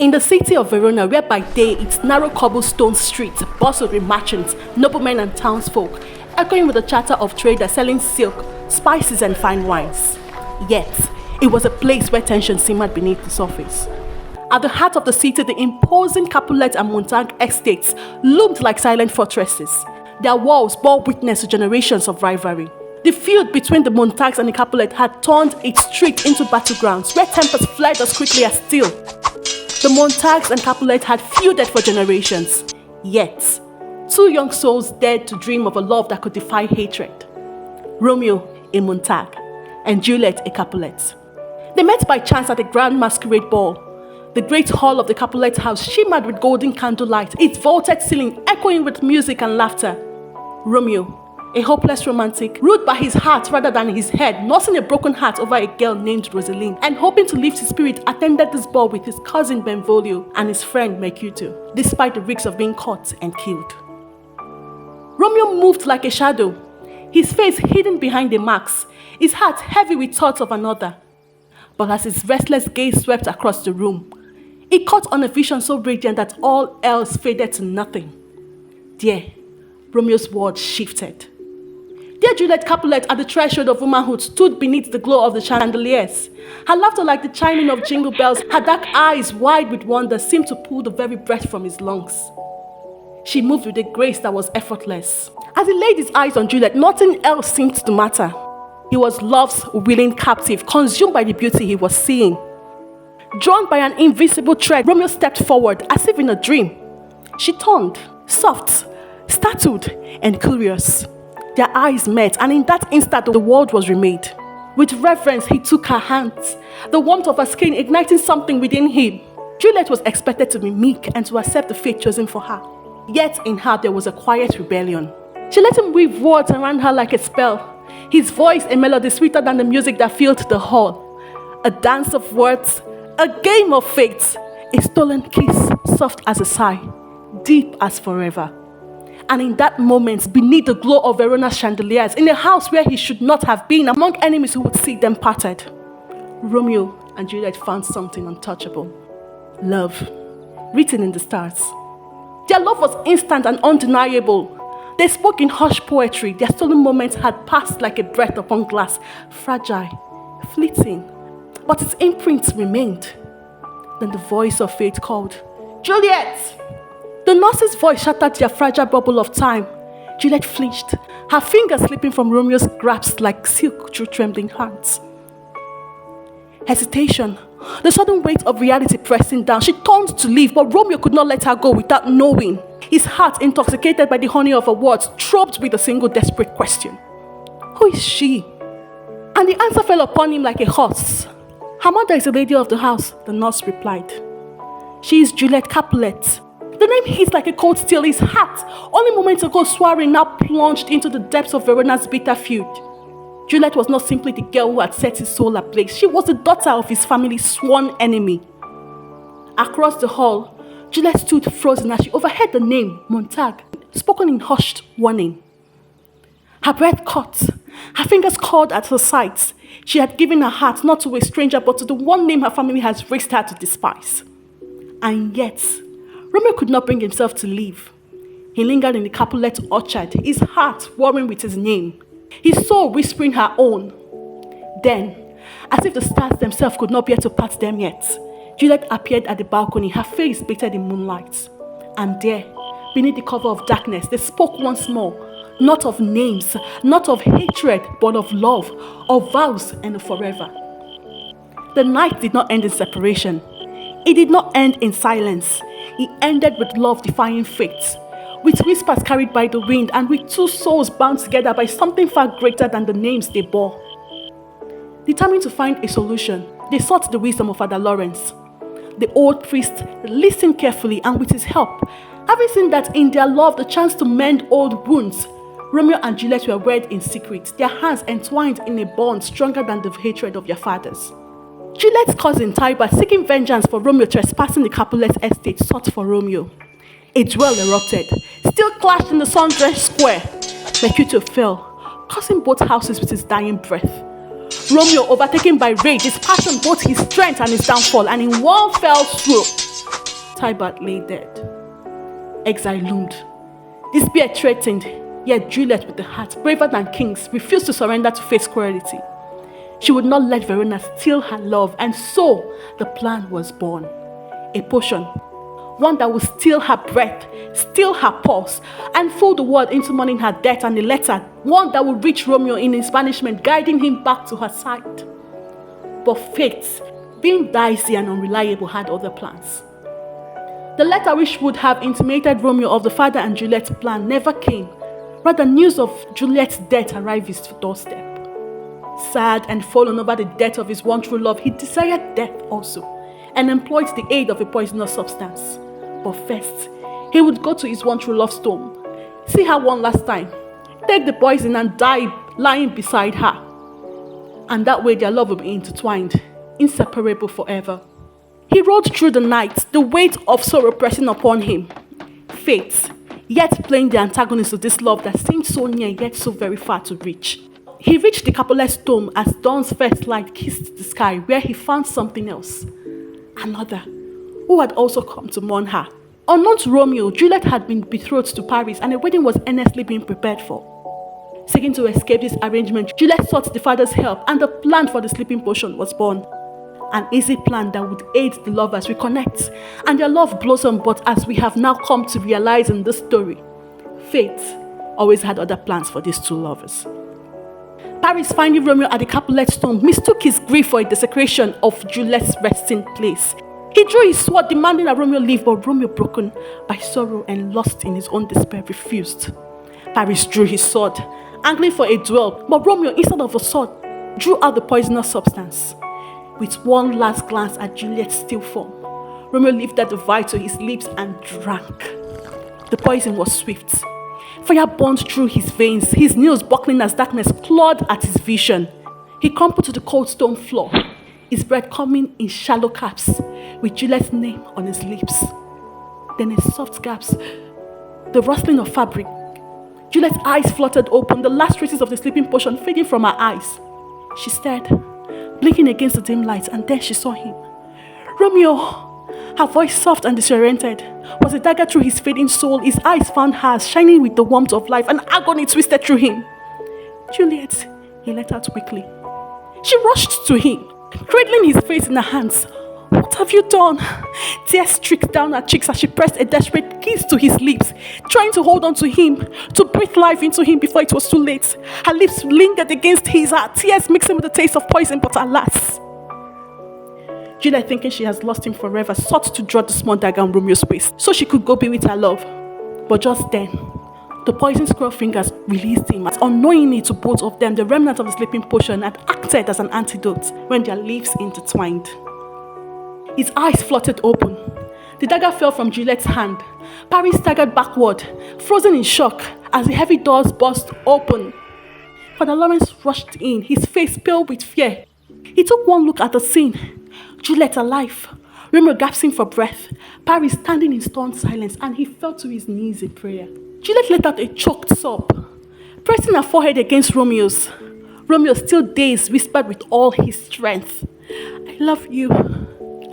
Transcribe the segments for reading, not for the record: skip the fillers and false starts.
In the city of Verona, where by day its narrow cobblestone streets bustled with merchants, noblemen and townsfolk, echoing with the chatter of traders selling silk, spices and fine wines. Yet, it was a place where tension simmered beneath the surface. At the heart of the city, the imposing Capulet and Montague estates loomed like silent fortresses. Their walls bore witness to generations of rivalry. The feud between the Montagues and the Capulet had turned its street into battlegrounds where tempers fled as quickly as steel. The Montagues and Capulet had feuded for generations. Yet, two young souls dared to dream of a love that could defy hatred. Romeo, a Montague, and Juliet, a Capulet. They met by chance at a grand masquerade ball. The great hall of the Capulet house shimmered with golden candlelight, its vaulted ceiling echoing with music and laughter. Romeo, a hopeless romantic, ruled by his heart rather than his head, nursing a broken heart over a girl named Rosaline, and hoping to lift his spirit, attended this ball with his cousin Benvolio and his friend Mercutio, despite the risks of being caught and killed. Romeo moved like a shadow, his face hidden behind the masks, his heart heavy with thoughts of another. But as his restless gaze swept across the room, it caught on a vision so radiant that all else faded to nothing. There, Romeo's world shifted. Dear Juliet Capulet, at the threshold of womanhood, stood beneath the glow of the chandeliers. Her laughter like the chiming of jingle bells, her dark eyes wide with wonder seemed to pull the very breath from his lungs. She moved with a grace that was effortless. As he laid his eyes on Juliet, nothing else seemed to matter. He was love's willing captive, consumed by the beauty he was seeing. Drawn by an invisible thread, Romeo stepped forward, as if in a dream. She turned, soft, startled, and curious. Their eyes met, and in that instant, the world was remade. With reverence, he took her hands, the warmth of her skin igniting something within him. Juliet was expected to be meek and to accept the fate chosen for her. Yet in her, there was a quiet rebellion. She let him weave words around her like a spell, his voice a melody sweeter than the music that filled the hall. A dance of words, a game of fate, a stolen kiss, soft as a sigh, deep as forever. And in that moment, beneath the glow of Verona's chandeliers, in a house where he should not have been, among enemies who would see them parted, Romeo and Juliet found something untouchable. Love, written in the stars. Their love was instant and undeniable. They spoke in hushed poetry. Their stolen moments had passed like a breath upon glass, fragile, fleeting, but its imprint remained. Then the voice of fate called, "Juliet!" The nurse's voice shattered their fragile bubble of time. Juliet flinched, her fingers slipping from Romeo's grasp like silk through trembling hands. Hesitation, the sudden weight of reality pressing down. She turned to leave, but Romeo could not let her go without knowing. His heart, intoxicated by the honey of her words, throbbed with a single desperate question. Who is she? And the answer fell upon him like a horse. Her mother is the lady of the house, the nurse replied. She is Juliet Capulet. The name hit like a cold steel. His heart, only moments ago soaring, now plunged into the depths of Verona's bitter feud. Juliet was not simply the girl who had set his soul ablaze. She was the daughter of his family's sworn enemy. Across the hall, Juliet stood frozen as she overheard the name Montague, spoken in hushed warning. Her breath caught. Her fingers caught at her sides. She had given her heart not to a stranger, but to the one name her family has raised her to despise. And yet, Romeo could not bring himself to leave. He lingered in the Capulet orchard, his heart warming with his name, his soul whispering her own. Then, as if the stars themselves could not bear to part them yet, Juliet appeared at the balcony, her face bathed in moonlight. And there, beneath the cover of darkness, they spoke once more, not of names, not of hatred, but of love, of vows, and of forever. The night did not end in separation. It did not end in silence. It ended with love defying fate, with whispers carried by the wind, and with two souls bound together by something far greater than the names they bore. Determined to find a solution, they sought the wisdom of Father Lawrence. The old priest listened carefully, and with his help, having seen that in their love the chance to mend old wounds, Romeo and Juliet were wed in secret, their hands entwined in a bond stronger than the hatred of their fathers. Juliet's cousin Tiber, seeking vengeance for Romeo trespassing the Capulet estate, sought for Romeo. A duel erupted. Steel clashed in the sun-drenched square. Mercutio fell, causing both houses with his dying breath. Romeo, overtaken by rage, his passion, both his strength and his downfall, and in one fell swoop, Tybalt lay dead. Exile loomed. Despair threatened, yet Juliet, with a heart braver than kings, refused to surrender to fate's cruelty. She would not let Verona steal her love, and so the plan was born. A potion, one that would steal her breath, steal her pulse, and fool the world into mourning her death, and a letter, one that would reach Romeo in his banishment, guiding him back to her side. But fate, being dicey and unreliable, had other plans. The letter which would have intimated Romeo of the father and Juliet's plan never came. Rather, news of Juliet's death arrived his doorstep. Sad and fallen over the death of his one true love, he desired death also, and employed the aid of a poisonous substance. But first, he would go to his one true love's tomb, see her one last time, take the poison and die lying beside her. And that way their love will be intertwined, inseparable forever. He rode through the night, the weight of sorrow pressing upon him. Fate, yet playing the antagonist to this love that seemed so near yet so very far to reach. He reached the Capulet's tomb as dawn's first light kissed the sky, where he found something else. Another, who had also come to mourn her. Unknown to Romeo, Juliet had been betrothed to Paris, and a wedding was earnestly being prepared for. Seeking to escape this arrangement, Juliet sought the father's help, and the plan for the sleeping potion was born. An easy plan that would aid the lovers reconnect, and their love blossom. But as we have now come to realize in this story, fate always had other plans for these two lovers. Paris, finding Romeo at the Capulet's tomb, mistook his grief for a desecration of Juliet's resting place. He drew his sword, demanding that Romeo live, but Romeo, broken by sorrow and lost in his own despair, refused. Paris drew his sword, angling for a duel, but Romeo, instead of a sword, drew out the poisonous substance. With one last glance at Juliet's still form, Romeo lifted the vial to his lips and drank. The poison was swift. Fire burned through his veins, his nails buckling as darkness clawed at his vision. He crumpled to the cold stone floor, his breath coming in shallow caps, with Juliet's name on his lips. Then in soft gasps, the rustling of fabric. Juliet's eyes fluttered open, the last traces of the sleeping potion fading from her eyes. She stared, blinking against the dim light, and then she saw him. Romeo! Her voice soft and disoriented, was a dagger through his fading soul. His eyes found hers, shining with the warmth of life, and agony twisted through him. Juliet, he let out quickly. She rushed to him, cradling his face in her hands. What have you done? Tears streaked down her cheeks as she pressed a desperate kiss to his lips, trying to hold on to him, to breathe life into him before it was too late. Her lips lingered against his, her tears mixing with the taste of poison, but alas. Juliet, thinking she has lost him forever, sought to draw the small dagger on Romeo's waist so she could go be with her love. But just then, the poison scroll fingers released him, as unknowingly to both of them, the remnant of the sleeping potion had acted as an antidote when their lips intertwined. His eyes fluttered open. The dagger fell from Juliet's hand. Paris staggered backward, frozen in shock, as the heavy doors burst open. Father Lawrence rushed in, his face pale with fear. He took one look at the scene. Juliet alive, Romeo gasping for breath, Paris standing in stunned silence, and he fell to his knees in prayer. Juliet let out a choked sob, pressing her forehead against Romeo's. Romeo, still dazed, whispered with all his strength, I love you.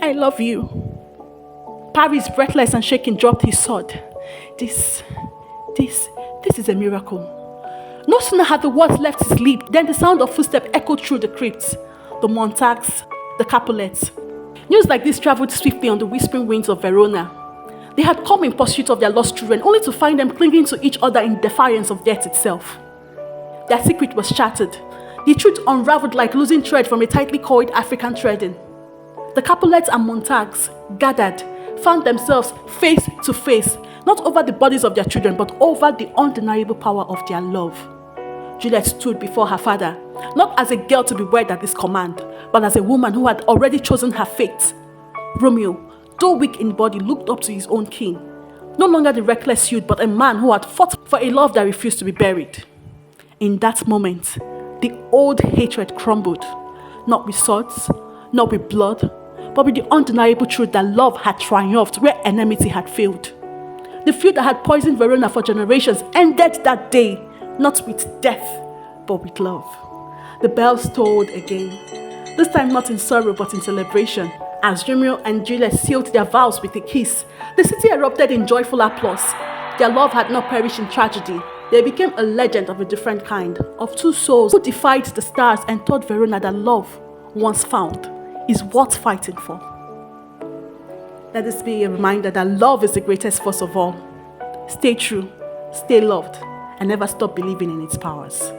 I love you. Paris, breathless and shaking, dropped his sword. This is a miracle. No sooner had the words left his lips than the sound of footsteps echoed through the crypt. The Montagues, the Capulets. News like this traveled swiftly on the whispering winds of Verona. They had come in pursuit of their lost children, only to find them clinging to each other in defiance of death itself. Their secret was shattered. The truth unraveled like losing thread from a tightly coiled African threading. The Capulets and Montagues, gathered, found themselves face to face, not over the bodies of their children, but over the undeniable power of their love. Juliet stood before her father, not as a girl to be wed at his command, but as a woman who had already chosen her fate. Romeo, though weak in body, looked up to his own king. No longer the reckless youth, but a man who had fought for a love that refused to be buried. In that moment, the old hatred crumbled, not with swords, not with blood, but with the undeniable truth that love had triumphed where enmity had failed. The feud that had poisoned Verona for generations ended that day, not with death, but with love. The bells tolled again, this time not in sorrow but in celebration, As Romeo and Juliet sealed their vows with a kiss, the city erupted in joyful applause. Their love had not perished in tragedy. They became a legend of a different kind, of two souls who defied the stars and taught Verona that love, once found, is worth fighting for. Let this be a reminder that love is the greatest force of all. Stay true, stay loved, and never stop believing in its powers.